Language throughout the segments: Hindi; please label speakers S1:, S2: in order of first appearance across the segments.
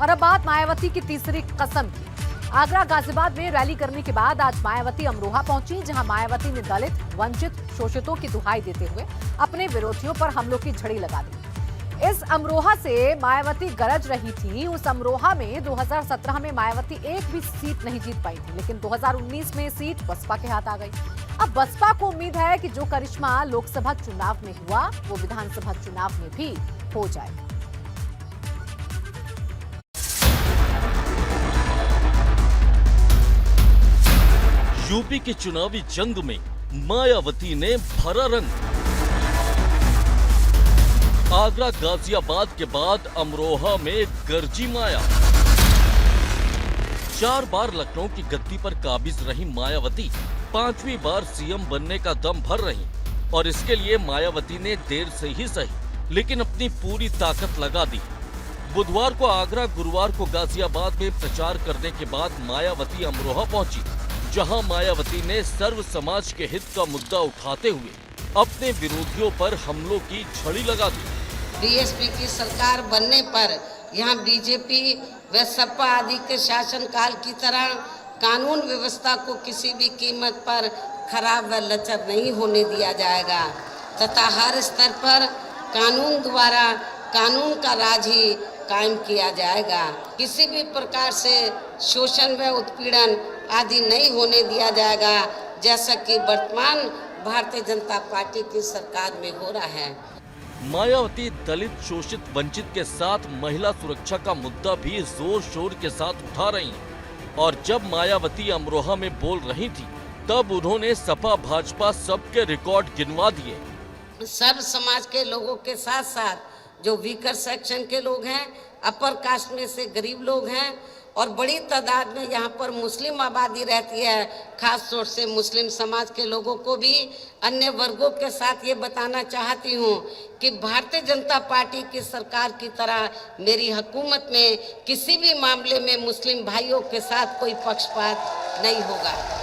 S1: और अब बात मायावती की तीसरी कसम की। आगरा गाजियाबाद में रैली करने के बाद आज मायावती अमरोहा पहुंची, जहां मायावती ने दलित, वंचित, शोषितों की दुहाई देते हुए अपने विरोधियों पर हमलों की झड़ी लगा दी। इस अमरोहा से मायावती गरज रही थी। उस अमरोहा में 2017 में मायावती एक भी सीट नहीं जीत पाई थी, लेकिन 2019 में सीट बसपा के हाथ आ गई। अब बसपा को उम्मीद है कि जो करिश्मा लोकसभा चुनाव में हुआ वो विधानसभा चुनाव में भी हो जाएगा।
S2: यूपी की चुनावी जंग में मायावती ने भरा रंग। आगरा गाजियाबाद के बाद अमरोहा में गरजी माया। 4 बार लखनऊ की गद्दी पर काबिज रही मायावती 5वीं बार सीएम बनने का दम भर रही, और इसके लिए मायावती ने देर से ही सही लेकिन अपनी पूरी ताकत लगा दी। बुधवार को आगरा, गुरुवार को गाजियाबाद में प्रचार करने के बाद मायावती अमरोहा पहुंची, जहां मायावती ने सर्व समाज के हित का मुद्दा उठाते हुए अपने विरोधियों पर हमलों की झड़ी लगा दी।
S3: बीएसपी की सरकार बनने पर यहां बीजेपी व सपा आदि के शासनकाल की तरह कानून व्यवस्था को किसी भी कीमत पर खराब व लचर नहीं होने दिया जाएगा तथा हर स्तर पर कानून द्वारा कानून का राज ही कायम किया जाएगा। किसी भी प्रकार से शोषण व उत्पीड़न आदि नहीं होने दिया जाएगा, जैसा कि वर्तमान भारतीय जनता पार्टी की सरकार में हो रहा है।
S2: मायावती दलित, शोषित, वंचित के साथ महिला सुरक्षा का मुद्दा भी जोर शोर के साथ उठा रही हैं। और जब मायावती अमरोहा में बोल रही थी, तब उन्होंने सपा भाजपा सबके रिकॉर्ड गिनवा दिए।
S3: सर्व समाज के लोगों के साथ साथ जो वीकर सेक्शन के लोग हैं, अपर कास्ट में से गरीब लोग हैं, और बड़ी तादाद में यहाँ पर मुस्लिम आबादी रहती है, खास तौर से मुस्लिम समाज के लोगों को भी अन्य वर्गों के साथ ये बताना चाहती हूँ कि भारतीय जनता पार्टी की सरकार की तरह मेरी हुकूमत में किसी भी मामले में मुस्लिम भाइयों के साथ कोई पक्षपात नहीं होगा।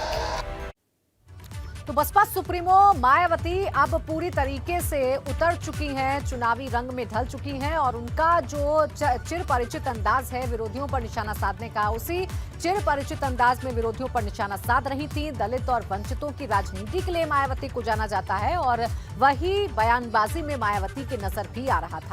S1: तो बसपा सुप्रीमो मायावती अब पूरी तरीके से उतर चुकी हैं, चुनावी रंग में ढल चुकी हैं, और उनका जो चिर परिचित अंदाज है विरोधियों पर निशाना साधने का, उसी चिर परिचित अंदाज में विरोधियों पर निशाना साध रही थी। दलित और वंचितों की राजनीति के लिए मायावती को जाना जाता है, और वही बयानबाजी में मायावती की नजर भी आ रहा था।